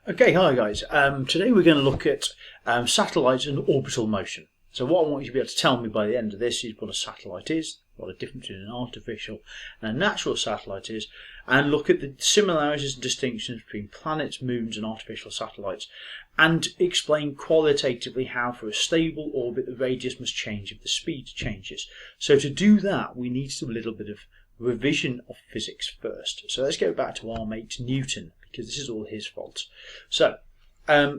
Okay, hi guys. Today we're going to look at satellites and orbital motion. So what I want you to be able to tell me by the end of this is what a satellite is, what the difference between an artificial and a natural satellite is, and look at the similarities and distinctions between planets, moons and artificial satellites, and explain qualitatively how for a stable orbit the radius must change if the speed changes. So to do that we need a little bit of revision of physics first. So let's go back to our mate Newton, because this is all his fault. So,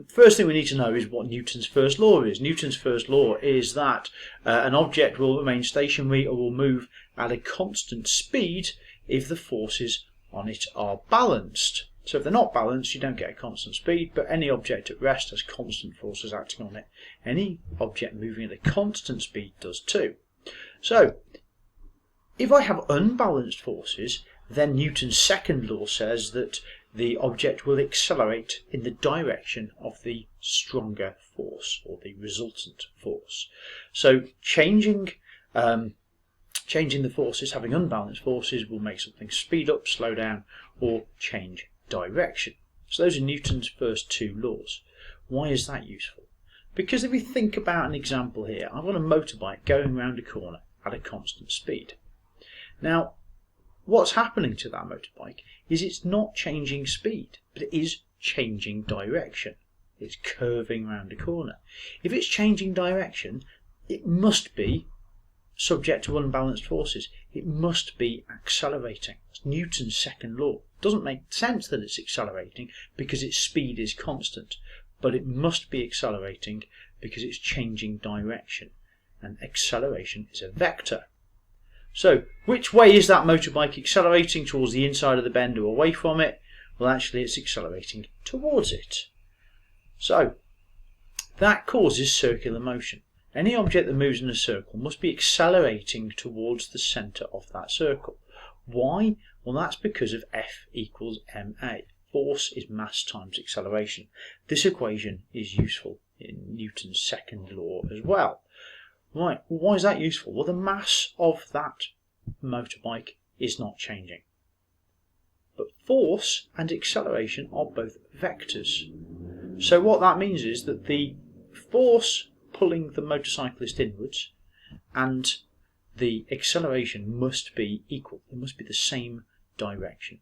first thing we need to know is what Newton's first law is. Newton's first law is that an object will remain stationary or will move at a constant speed if the forces on it are balanced. So if they're not balanced, you don't get a constant speed, but any object at rest has constant forces acting on it. Any object moving at a constant speed does too. So, if I have unbalanced forces, then Newton's second law says that the object will accelerate in the direction of the stronger force, or the resultant force. So changing the forces, having unbalanced forces, will make something speed up, slow down, or change direction. So those are Newton's first two laws. Why is that useful? Because if we think about an example here, I've got a motorbike going round a corner at a constant speed. Now, what's happening to that motorbike is it's not changing speed, but it is changing direction. It's curving round a corner. If it's changing direction, it must be subject to unbalanced forces. It must be accelerating. That's Newton's second law. It doesn't make sense that it's accelerating because its speed is constant, but it must be accelerating because it's changing direction, and acceleration is a vector. So, which way is that motorbike accelerating? Towards the inside of the bend or away from it? Well, actually it's accelerating towards it. So, that causes circular motion. Any object that moves in a circle must be accelerating towards the centre of that circle. Why? Well, that's because of F equals ma. Force is mass times acceleration. This equation is useful in Newton's second law as well. Right, why is that useful? Well, the mass of that motorbike is not changing. But force and acceleration are both vectors. So what that means is that the force pulling the motorcyclist inwards and the acceleration must be equal. They must be the same direction.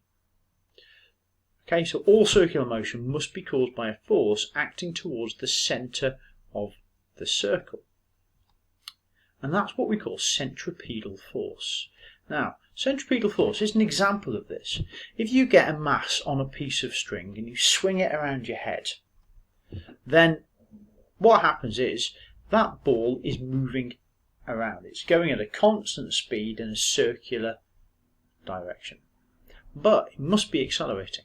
Okay, so all circular motion must be caused by a force acting towards the centre of the circle. And that's what we call centripetal force. Now, centripetal force is an example of this. If you get a mass on a piece of string and you swing it around your head, then what happens is that ball is moving around. It's going at a constant speed in a circular direction. But it must be accelerating.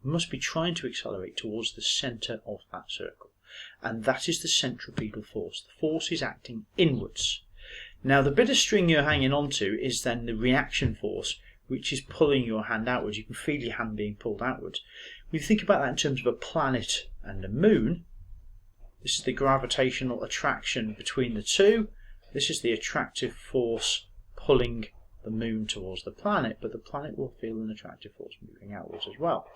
It must be trying to accelerate towards the centre of that circle. And that is the centripetal force. The force is acting inwards. Now the bit of string you're hanging onto is then the reaction force, which is pulling your hand outwards. You can feel your hand being pulled outwards. When you think about that in terms of a planet and a moon, this is the gravitational attraction between the two. This is the attractive force pulling the moon towards the planet, but the planet will feel an attractive force moving outwards as well.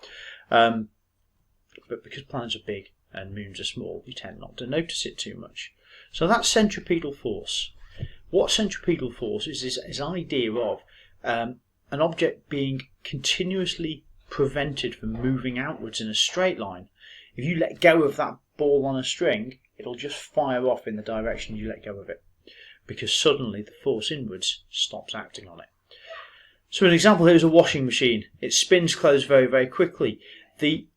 But because planets are big and moons are small, we tend not to notice it too much. So that's centripetal force. What centripetal force is this idea of an object being continuously prevented from moving outwards in a straight line. If you let go of that ball on a string, it'll just fire off in the direction you let go of it, because suddenly the force inwards stops acting on it. So an example here is a washing machine. It spins clothes very, very quickly. The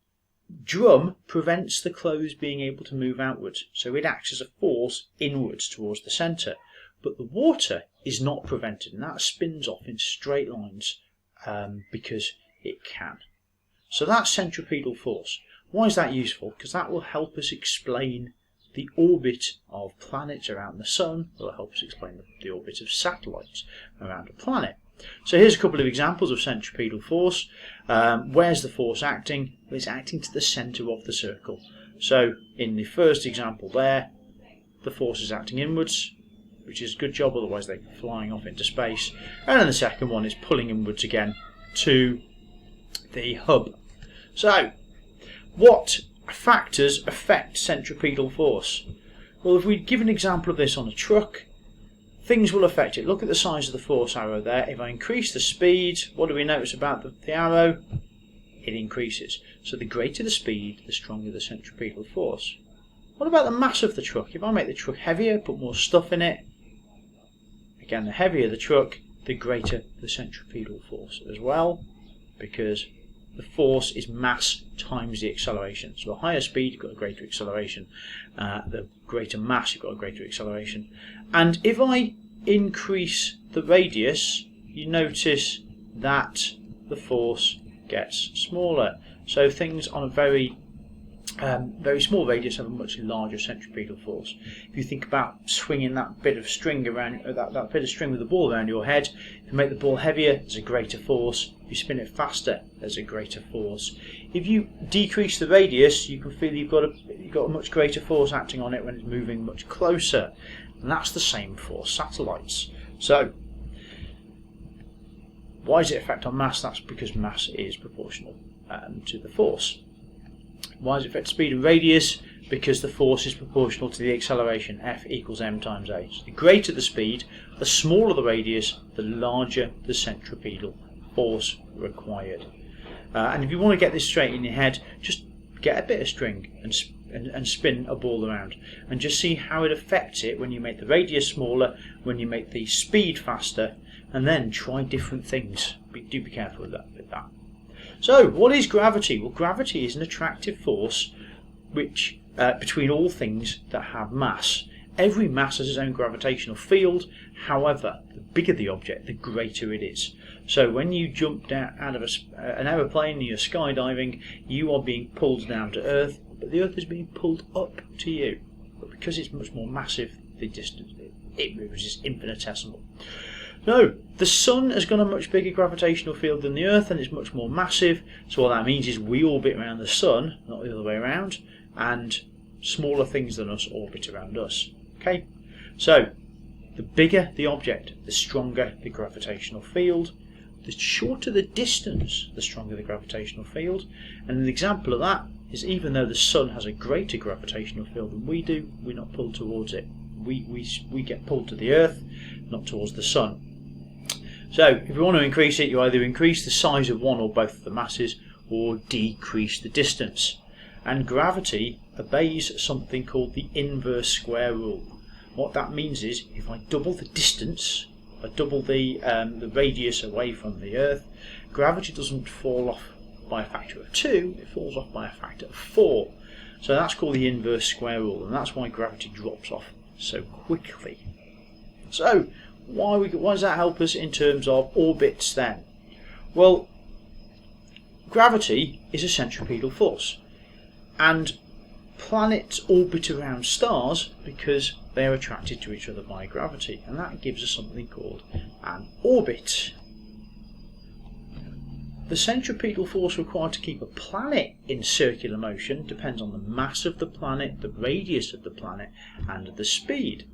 drum prevents the clothes being able to move outwards, so it acts as a force inwards towards the centre. But the water is not prevented, and that spins off in straight lines because it can. So that's centripetal force. Why is that useful? Because that will help us explain the orbit of planets around the sun. It will help us explain the orbit of satellites around a planet. So here's a couple of examples of centripetal force. Where's the force acting? Well, it's acting to the centre of the circle. So in the first example there, the force is acting inwards, which is a good job, otherwise they're flying off into space. And then the second one is pulling inwards again to the hub. So, what factors affect centripetal force? Well, if we give an example of this on a truck, things will affect it. Look at the size of the force arrow there. If I increase the speed, what do we notice about the arrow? It increases. So the greater the speed, the stronger the centripetal force. What about the mass of the truck? If I make the truck heavier, put more stuff in it, again, the heavier the truck, the greater the centripetal force as well, because the force is mass times the acceleration. So a higher speed, you've got a greater acceleration. The greater mass, you've got a greater acceleration. And if I increase the radius, you notice that the force gets smaller. So things on a very small radius have a much larger centripetal force. If you think about swinging that bit of string around, that bit of string with the ball around your head, if you make the ball heavier, there's a greater force. If you spin it faster, there's a greater force. If you decrease the radius, you can feel you've got a much greater force acting on it when it's moving much closer. And that's the same for satellites. So, why does it affect on mass? That's because mass is proportional to the force. Why does it affect speed and radius? Because the force is proportional to the acceleration, F equals m times a. So the greater the speed, the smaller the radius, the larger the centripetal force required. And if you want to get this straight in your head, just get a bit of string and spin a ball around and just see how it affects it when you make the radius smaller, when you make the speed faster, and then try different things. Do be careful with that. So, what is gravity? Well, gravity is an attractive force which between all things that have mass. Every mass has its own gravitational field. However, the bigger the object, the greater it is. So when you jump down out of an aeroplane and you're skydiving, you are being pulled down to Earth, but the Earth is being pulled up to you. But because it's much more massive, the distance it moves is infinitesimal. No, the Sun has got a much bigger gravitational field than the Earth, and it's much more massive. So what that means is we orbit around the Sun, not the other way around, and smaller things than us orbit around us. Okay, so the bigger the object, the stronger the gravitational field. The shorter the distance, the stronger the gravitational field. And an example of that is, even though the Sun has a greater gravitational field than we do, we're not pulled towards it. We get pulled to the Earth, not towards the Sun. So if you want to increase it, you either increase the size of one or both of the masses, or decrease the distance. And gravity obeys something called the inverse square rule. What that means is, if I double the distance, I double the radius away from the Earth, gravity doesn't fall off by a factor of 2, it falls off by a factor of 4. So that's called the inverse square rule, and that's why gravity drops off so quickly. So, why does that help us in terms of orbits then? Well, gravity is a centripetal force, and planets orbit around stars because they are attracted to each other by gravity, and that gives us something called an orbit. The centripetal force required to keep a planet in circular motion depends on the mass of the planet, the radius of the planet, and the speed.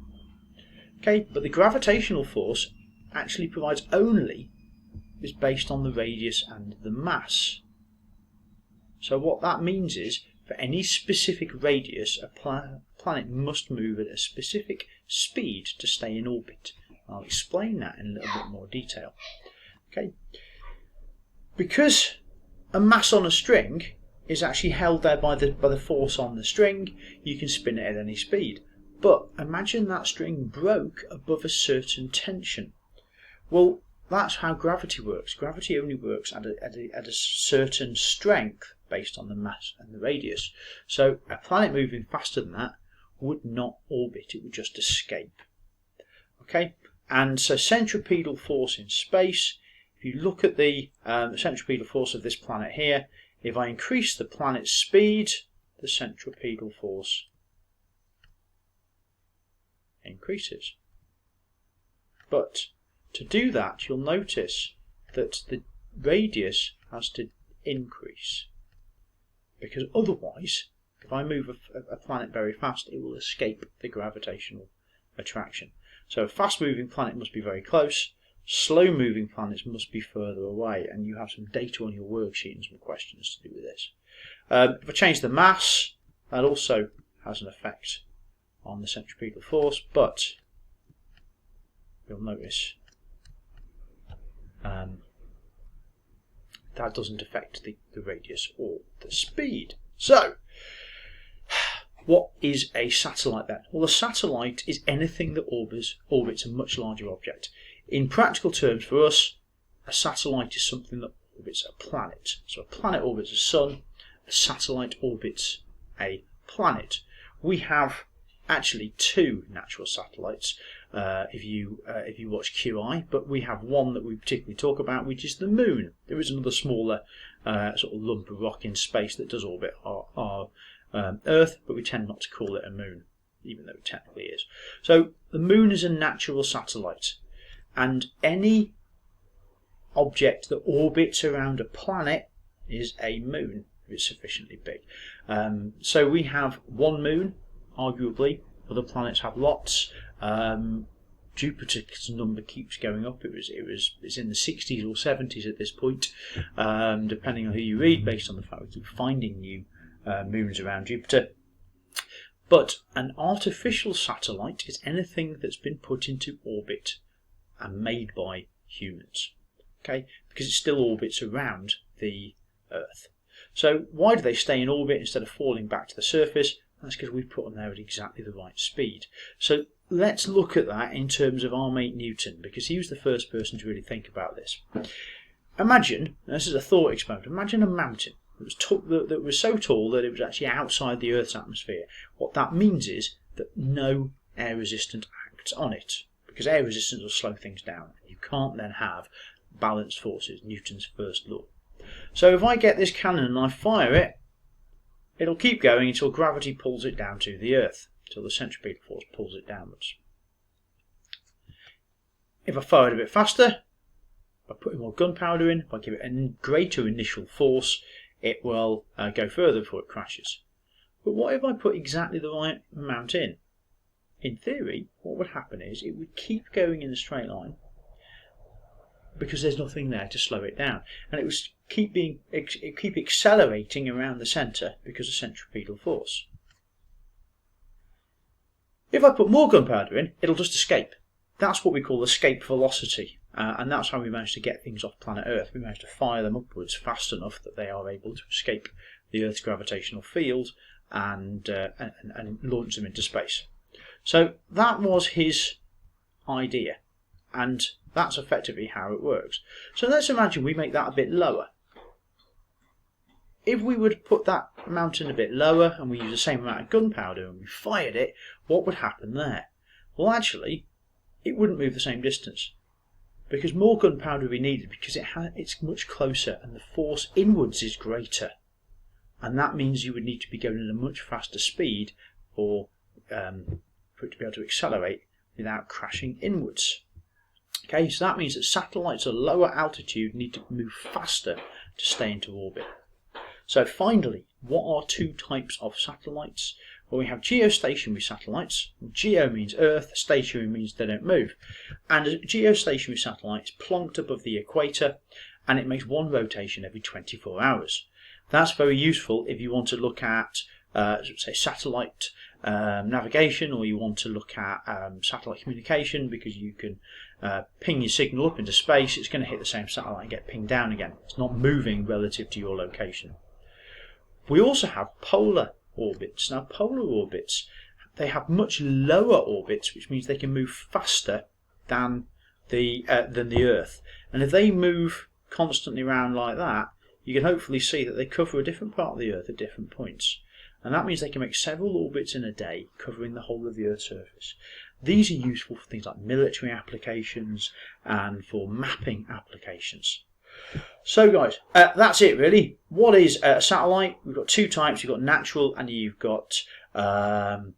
Okay, but the gravitational force actually is based on the radius and the mass. So what that means is, for any specific radius, a planet must move at a specific speed to stay in orbit. I'll explain that in a little bit more detail. Okay, because a mass on a string is actually held there by the force on the string, you can spin it at any speed. But imagine that string broke above a certain tension. Well, that's how gravity works. Gravity only works at a certain strength based on the mass and the radius. So a planet moving faster than that would not orbit, it would just escape. Okay, and so centripetal force in space, if you look at the centripetal force of this planet here, if I increase the planet's speed, the centripetal force increases. But to do that, you'll notice that the radius has to increase, because otherwise, if I move a planet very fast, it will escape the gravitational attraction. So a fast-moving planet must be very close, slow-moving planets must be further away, and you have some data on your worksheet and some questions to do with this. If I change the mass, that also has an effect on the centripetal force, but you'll notice that doesn't affect the radius or the speed. So, what is a satellite then? Well, a satellite is anything that orbits a much larger object. In practical terms for us, a satellite is something that orbits a planet. So a planet orbits a sun, a satellite orbits a planet. We have actually two natural satellites if you watch QI, but we have one that we particularly talk about, which is the Moon. There is another smaller sort of lump of rock in space that does orbit our Earth, but we tend not to call it a moon, even though it technically is. So the Moon is a natural satellite, and any object that orbits around a planet is a moon if it's sufficiently big. So we have one moon, arguably. Other planets have lots. Jupiter's number keeps going up. It's in the 60s or 70s at this point, depending on who you read, based on the fact we keep finding new moons around Jupiter. But an artificial satellite is anything that's been put into orbit and made by humans. Okay, because it still orbits around the Earth. So why do they stay in orbit instead of falling back to the surface? That's because we've put them there at exactly the right speed. So let's look at that in terms of our mate Newton, because he was the first person to really think about this. Imagine, this is a thought experiment, imagine a mountain that was so tall that it was actually outside the Earth's atmosphere. What that means is that no air resistance acts on it, because air resistance will slow things down. You can't then have balanced forces, Newton's first law. So if I get this cannon and I fire it, it'll keep going until gravity pulls it down to the Earth, until the centripetal force pulls it downwards. If I fire it a bit faster, by putting more gunpowder in, if I give it a greater initial force, it will go further before it crashes. But what if I put exactly the right amount in? In theory, what would happen is it would keep going in a straight line because there's nothing there to slow it down, and it would keep accelerating around the centre because of centripetal force. If I put more gunpowder in, it'll just escape. That's what we call escape velocity, and that's how we manage to get things off planet Earth. We manage to fire them upwards fast enough that they are able to escape the Earth's gravitational field and launch them into space. So that was his idea, and that's effectively how it works. So let's imagine we make that a bit lower. If we would put that mountain a bit lower and we use the same amount of gunpowder and we fired it, what would happen there? Well, actually, it wouldn't move the same distance, because more gunpowder would be needed because it's much closer and the force inwards is greater. And that means you would need to be going at a much faster speed for it to be able to accelerate without crashing inwards. Okay, so that means that satellites at lower altitude need to move faster to stay into orbit. So finally, what are two types of satellites? Well, we have geostationary satellites. Geo means Earth, stationary means they don't move. And a geostationary satellite is plonked above the equator, and it makes one rotation every 24 hours. That's very useful if you want to look at, say, satellite navigation, or you want to look at satellite communication, because you can ping your signal up into space. It's going to hit the same satellite and get pinged down again. It's not moving relative to your location. We also have polar orbits. Now, polar orbits, they have much lower orbits, which means they can move faster than the Earth. And if they move constantly around like that, you can hopefully see that they cover a different part of the Earth at different points. And that means they can make several orbits in a day, covering the whole of the Earth's surface. These are useful for things like military applications and for mapping applications. So guys, that's it really. What is a satellite? We've got two types. You've got natural and you've got man-made,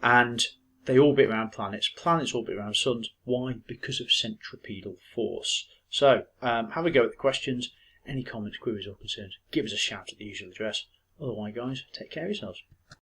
and they orbit around planets. Planets orbit around suns. Why? Because of centripetal force. So have a go at the questions. Any comments, queries or concerns, give us a shout at the usual address. Otherwise guys, take care of yourselves.